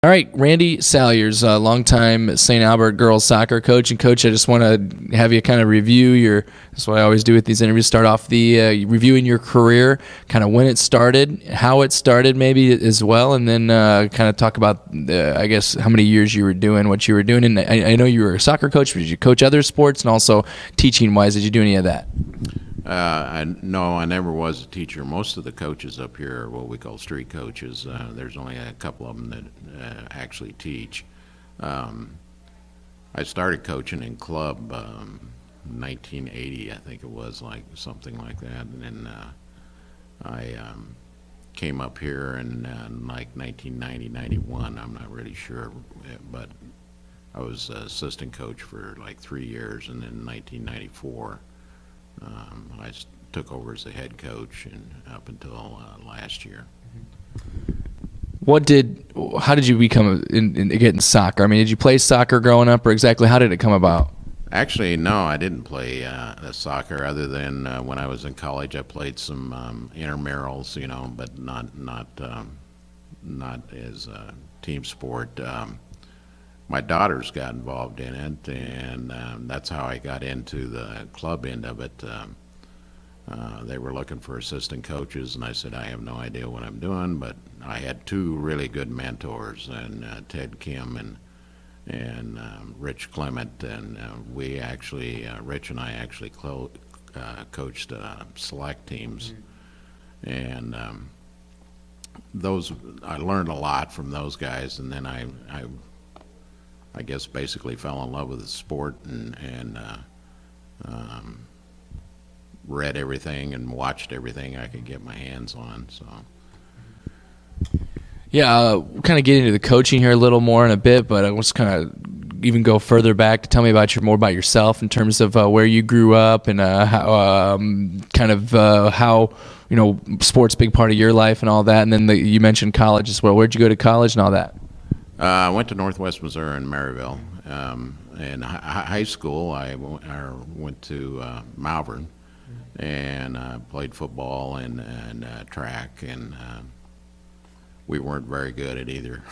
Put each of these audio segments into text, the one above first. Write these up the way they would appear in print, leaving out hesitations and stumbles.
All right, Randy Salyers, longtime St. Albert girls soccer coach. And Coach, I just want to have you kind of review that's what I always do with these interviews, start off the reviewing your career, kind of when it started, how it started maybe as well, and then kind of talk about, I guess, how many years you were doing what you were doing. And I know you were a soccer coach, but did you coach other sports? And also teaching-wise, did you do any of that? No, I never was a teacher. Most of the coaches up here are what we call street coaches. There's only a couple of them that actually teach. I started coaching in club 1980, I think it was, like something like that. And then I came up here in like 1990, 91. I'm not really sure, but I was assistant coach for like 3 years, and then in 1994. I took over as the head coach and up until last year. How did you become get in soccer? I mean, did you play soccer growing up, or exactly how did it come about? Actually, no, I didn't play soccer other than when I was in college. I played some intramurals, but not as a team sport. My daughters got involved in it, and that's how I got into the club end of it. They were looking for assistant coaches, and I said, I have no idea what I'm doing, but I had two really good mentors, and Ted Kim and Rich Clement, and we actually, Rich and I actually coached select teams, and I learned a lot from those guys, and then I guess basically fell in love with the sport and read everything and watched everything I could get my hands on. So, yeah, we'll kind of get into the coaching here a little more in a bit, but I want to kind of even go further back to tell me more about yourself in terms of where you grew up and how sports a big part of your life and all that. And then you mentioned college as well. Where'd you go to college and all that? I went to Northwest Missouri in Maryville. In high school, I went to Malvern and played football and track, and we weren't very good at either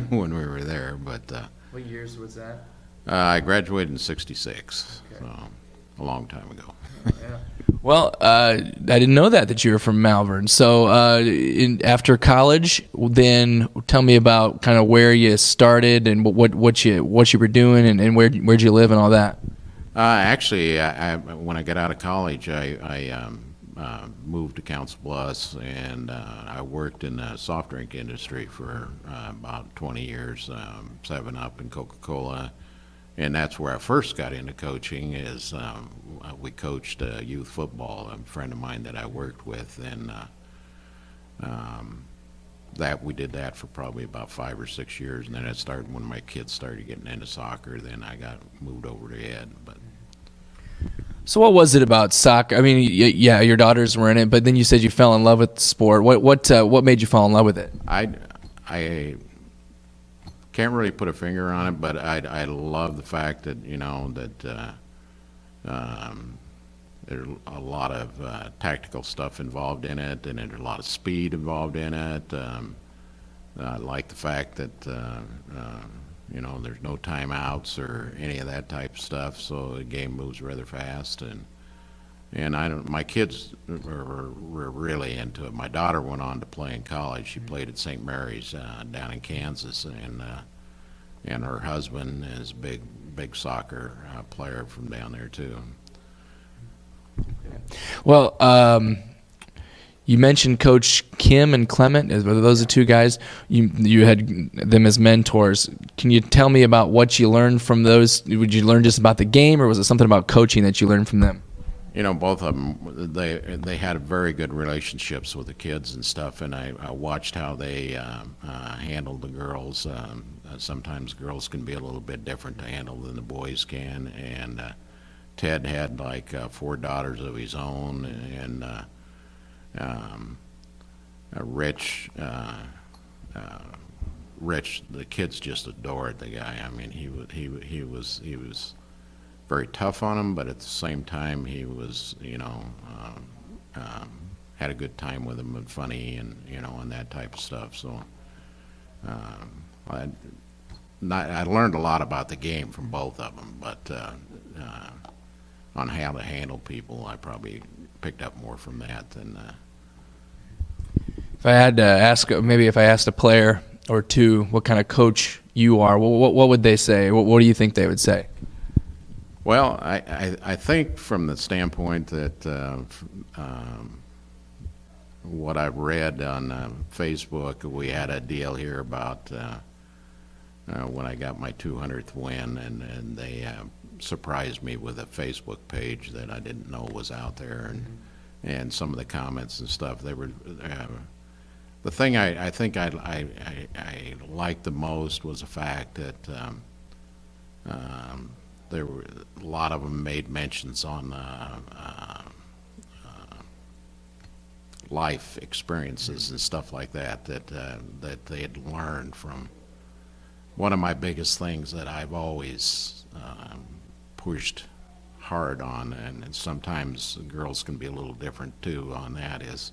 when we were there. But what years was that? I graduated in '66, okay. So a long time ago. Yeah. Well, I didn't know that you were from Malvern. So after college, then tell me about kind of where you started and what you were doing and where'd you live and all that. Actually, when I got out of college, I moved to Council Bluffs, and I worked in the soft drink industry for about 20 years, 7-Up and Coca-Cola. And that's where I first got into coaching. Is we coached youth football. A friend of mine that I worked with, and that we did that for probably about 5 or 6 years. And then it started when my kids started getting into soccer. Then I got moved over to ed. But so, what was it about soccer? I mean, yeah, your daughters were in it, but then you said you fell in love with the sport. What made you fall in love with it? I can't really put a finger on it, but I love the fact that there's a lot of tactical stuff involved in it, and there's a lot of speed involved in it. I like the fact that there's no timeouts or any of that type of stuff, so the game moves rather fast. And my kids were really into it. My daughter went on to play in college. She played at St. Mary's down in Kansas, and her husband is a big soccer player from down there too. Well, you mentioned Coach Kim and Clement. Were those the two guys? You had them as mentors. Can you tell me about what you learned from those? Would you learn just about the game, or was it something about coaching that you learned from them? Both of them, they had very good relationships with the kids and stuff, and I watched how they handled the girls. Sometimes girls can be a little bit different to handle than the boys can, and Ted had like 4 daughters of his own, and Rich, the kids just adored the guy. I mean, he was very tough on him, but at the same time, he was, had a good time with him and funny and, and that type of stuff. So I learned a lot about the game from both of them, but on how to handle people, I probably picked up more from that than. If I had to ask, maybe if I asked a player or two what kind of coach you are, what would they say? What do you think they would say? Well, I think from the standpoint that what I've read on Facebook, we had a deal here about when I got my 200th win, and they surprised me with a Facebook page that I didn't know was out there, and some of the comments and stuff. They were the thing I think I liked the most was the fact that there were a lot of them made mentions on life experiences and stuff like that that they had learned from. One of my biggest things that I've always pushed hard on, and sometimes girls can be a little different too on that, is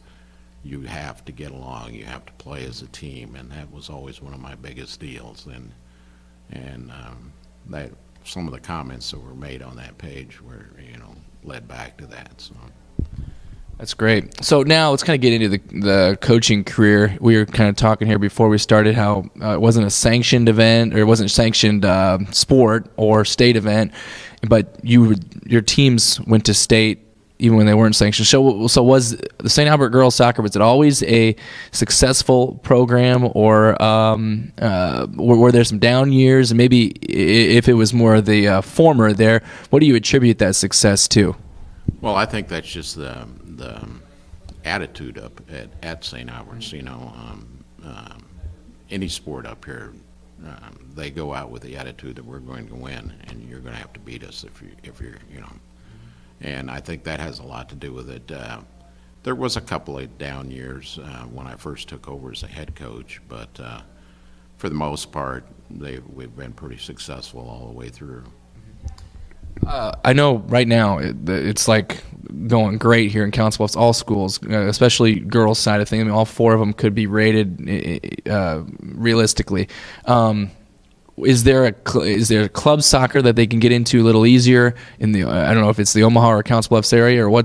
you have to get along, you have to play as a team, and that was always one of my biggest deals. And that some of the comments that were made on that page were, led back to that. So. That's great. So now let's kind of get into the coaching career. We were kind of talking here before we started how it wasn't a sanctioned event, or it wasn't a sanctioned sport or state event, but your teams went to state even when they weren't sanctioned. So was the St. Albert girls soccer, was it always a successful program, or were there some down years? And maybe if it was more of the former there, what do you attribute that success to? Well, I think that's just the attitude up at St. Albert's. Any sport up here, they go out with the attitude that we're going to win, and you're going to have to beat us if you're. And I think that has a lot to do with it. There was a couple of down years when I first took over as a head coach, but for the most part, we've been pretty successful all the way through. I know right now it's like going great here in Council Bluffs, all schools, especially girls' side of things. I mean, all four of them could be rated realistically. Is there a club soccer that they can get into a little easier in the? I don't know if it's the Omaha or Council Bluffs area, or where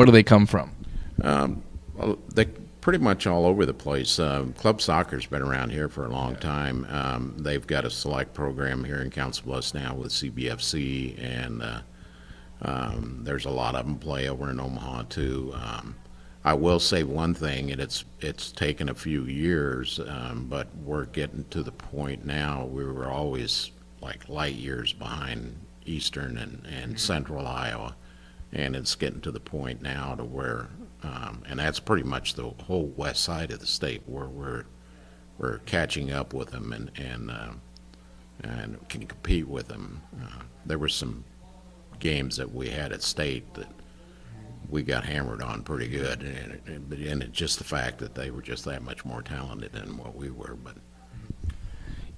do they come from? Well, they pretty much all over the place. Club soccer's been around here for a long time. They've got a select program here in Council Bluffs now with CBFC, and there's a lot of them play over in Omaha too. I will say one thing, and it's taken a few years, but we're getting to the point now. We were always like light years behind Eastern and Central Iowa, and it's getting to the point now to where, and that's pretty much the whole west side of the state, where we're catching up with them and can compete with them. There were some games that we had at state that we got hammered on pretty good, and it's just the fact that they were just that much more talented than what we were. But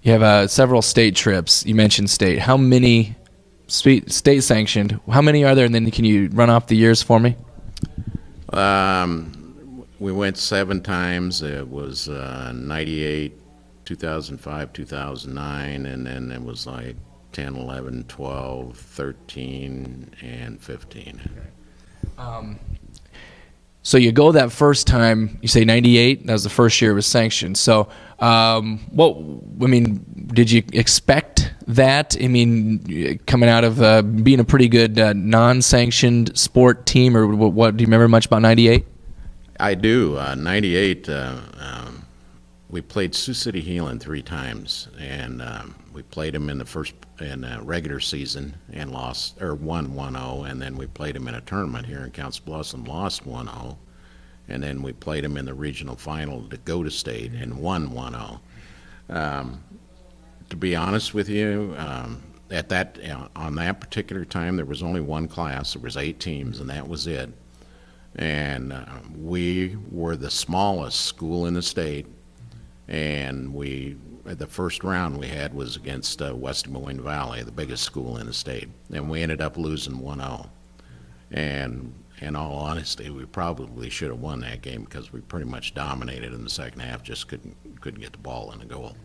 you have several state trips. You mentioned state. How many state sanctioned? How many are there? And then can you run off the years for me? We went 7 times. It was 98, 2005, 2009, and then it was like 10, 11, 12, 13, and 15. So you go that first time, you say 98, that was the first year it was sanctioned. So did you expect that? I mean, coming out of being a pretty good non-sanctioned sport team, or what, do you remember much about 98? I do. 98, we played Sioux City Heelan 3 times, and we played them in the regular season and won 1-0, and then we played them in a tournament here in Council Bluffs and lost 1-0, and then we played them in the regional final to go to state and won 1-0. To be honest with you, on that particular time, there was only one class. There was 8 teams, and that was it. And we were the smallest school in the state, and the first round we had was against West Des Moines Valley, the biggest school in the state, and we ended up losing 1-0. And in all honesty, we probably should have won that game because we pretty much dominated in the second half, just couldn't get the ball in the goal.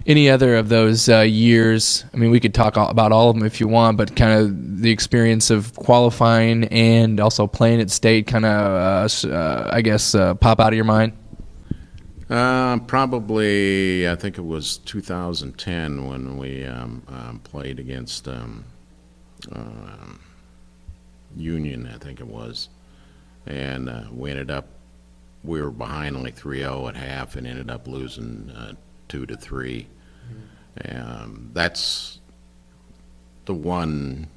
Any other of those years? I mean, we could talk about all of them if you want, but kind of the experience of qualifying and also playing at state kind of, I guess, pop out of your mind? Probably, I think it was 2010 when we played against Union, I think it was. And we were behind like 3-0 at half and ended up losing 2-3. That's the one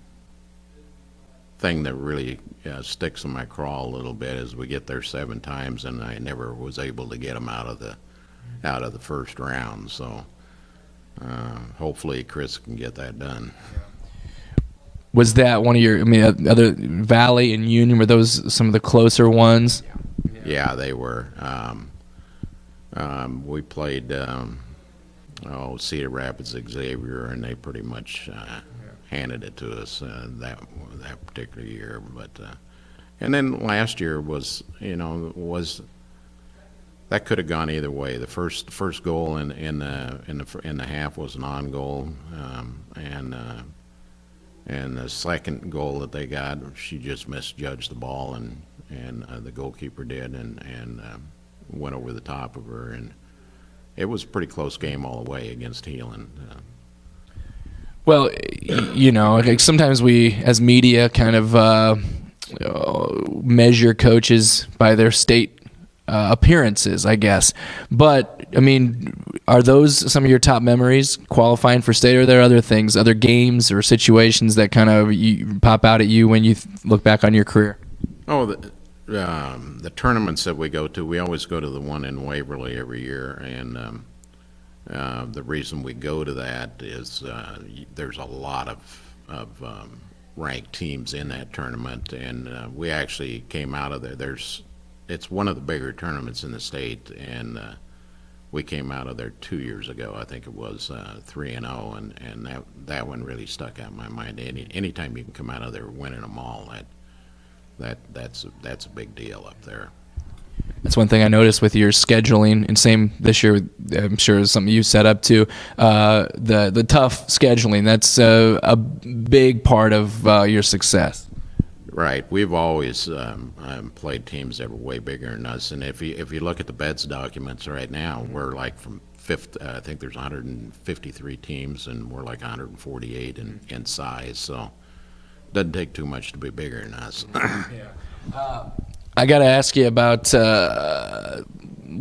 thing that really sticks in my craw a little bit, is we get there 7 times and I never was able to get them out of the first round. So hopefully Chris can get that done. Was that one of your, I mean, other Valley and Union, were those some of the closer ones? Yeah, they were. We played Cedar Rapids Xavier, and they pretty much handed it to us that particular year. But and then last year was that could have gone either way. The first goal in the half was an on goal, and the second goal that they got, she just misjudged the ball, and the goalkeeper did, and went over the top of her, and it was a pretty close game all the way against Heelan. Well, like sometimes we, as media, kind of measure coaches by their state appearances, I guess. But, I mean, are those some of your top memories, qualifying for state? Or are there other things, other games or situations that kind of pop out at you when you look back on your career? Oh, the tournaments that we go to, we always go to the one in Waverly every year, and the reason we go to that is there's a lot of ranked teams in that tournament, and we actually came out of there. It's one of the bigger tournaments in the state, and we came out of there 2 years ago. I think it was 3-0, and that one really stuck out in my mind. Anytime you can come out of there winning them all, that's a big deal up there. That's one thing I noticed with your scheduling, and same this year. I'm sure is something you set up too. The tough scheduling, that's a big part of your success. Right. We've always played teams that were way bigger than us, and if you look at the beds documents right now, we're like from fifth. I think there's 153 teams, and we're like 148 in size. So it doesn't take too much to be bigger than us. I got to ask you about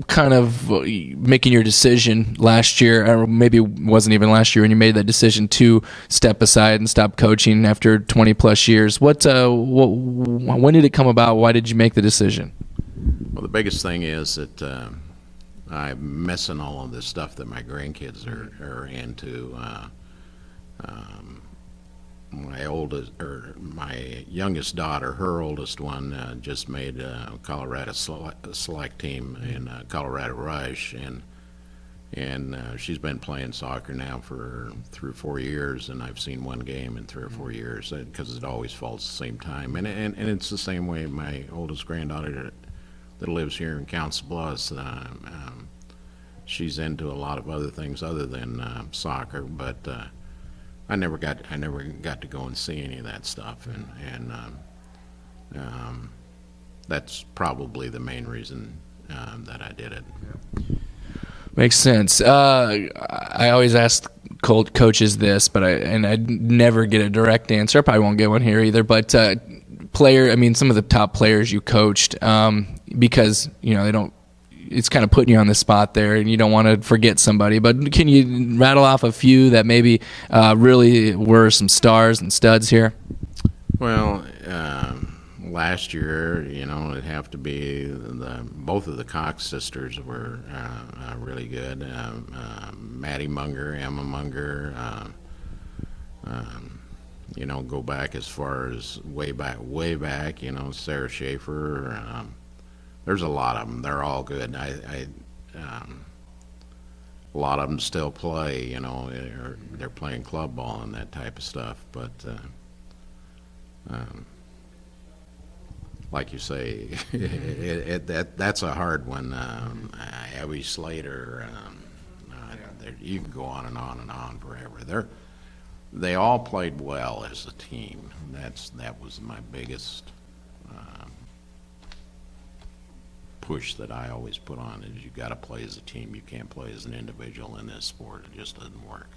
kind of making your decision last year, or maybe it wasn't even last year when you made that decision to step aside and stop coaching after 20 plus years. When did it come about? Why did you make the decision? Well, the biggest thing is that I'm missing all of the stuff that my grandkids are into. My youngest daughter, her oldest one, just made a Colorado select team in Colorado Rush, and she's been playing soccer now for 3 or 4 years, and I've seen one game in 3 or 4 years because it always falls the same time, and it's the same way. My oldest granddaughter that lives here in Council Bluffs, she's into a lot of other things other than soccer, but I never got to go and see any of that stuff, and that's probably the main reason that I did it. Makes sense. I always ask coaches this, but I never get a direct answer. I probably won't get one here either. But some of the top players you coached, because they don't. It's kind of putting you on the spot there, and you don't want to forget somebody. But can you rattle off a few that maybe really were some stars and studs here? Well, last year, it'd have to be both of the Cox sisters were really good. Maddie Munger, Emma Munger. Go back as far as way back. Sarah Schaefer. There's a lot of them. They're all good. A lot of them still play, they're playing club ball and that type of stuff. But like you say, that's a hard one. Abby Slater, you can go on and on and on forever. They all played well as a team. That was my biggest push that I always put on is you got to play as a team. You can't play as an individual in this sport. It just doesn't work.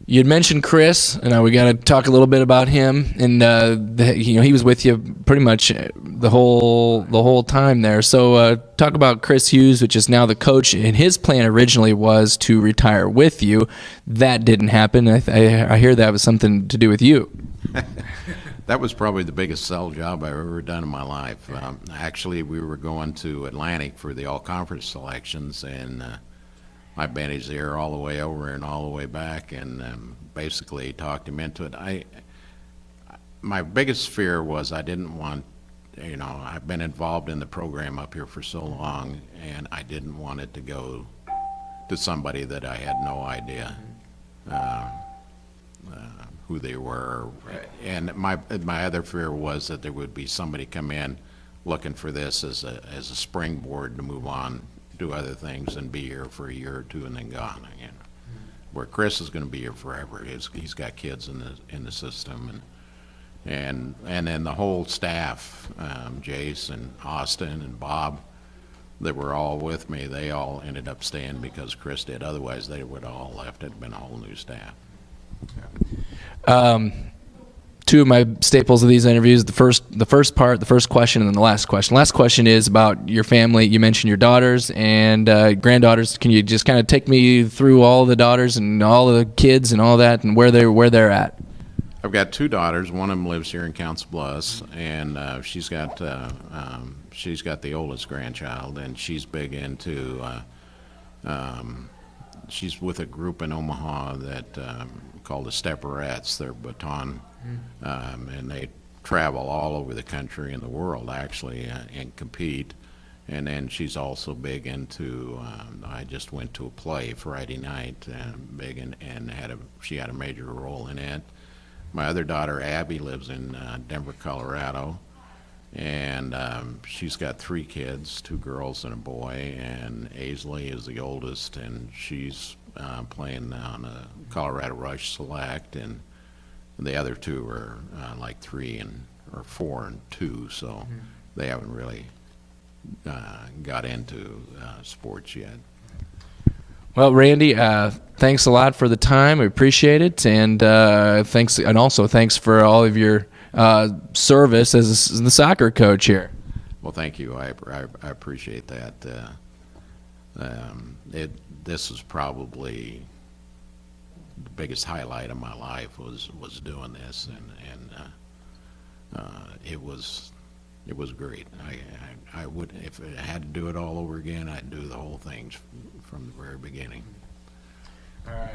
You had mentioned Chris, and we got to talk a little bit about him. And he was with you pretty much the whole time there. So talk about Chris Hughes, which is now the coach. And his plan originally was to retire with you. That didn't happen. I hear that was something to do with you. That was probably the biggest sell job I've ever done in my life. Actually, we were going to Atlantic for the all-conference selections, and I managed the air all the way over and all the way back, and basically talked him into it. My biggest fear was I didn't want, I've been involved in the program up here for so long, and I didn't want it to go to somebody that I had no idea who they were. Right. And my other fear was that there would be somebody come in looking for this as a springboard to move on, do other things, and be here for a year or two and then gone again. Where Chris is going to be here forever. He's got kids in the system, and then the whole staff, Jace and Austin and Bob, that were all with me. They all ended up staying because Chris did. Otherwise, they would have all left. It'd been a whole new staff. Two of my staples of these interviews, the first part, the first question, and then the last question. Last question is about your family. You mentioned your daughters and granddaughters. Can you just kind of take me through all the daughters and all the kids and all that and where they're at? I've got two daughters. One of them lives here in Council Bluffs, and she's got the oldest grandchild, and she's big into she's with a group in Omaha that called the Stepperettes. They're baton, and they travel all over the country and the world, actually, and compete. And then she's also big into, I just went to a play Friday night, big, and she had a major role in it. My other daughter, Abby, lives in Denver, Colorado. And she's got 3 kids, 2 girls and a boy, and Aisley is the oldest, and she's playing on a Colorado Rush Select, and the other 2 are like 3 or 4 and 2, so they haven't really got into sports yet. Well, Randy, thanks a lot for the time. We appreciate it, and thanks for all of your service as the soccer coach here. Well, thank you. I appreciate that. This is probably the biggest highlight of my life was doing this, and it was great. I would, if I had to do it all over again, I'd do the whole thing from the very beginning. All right.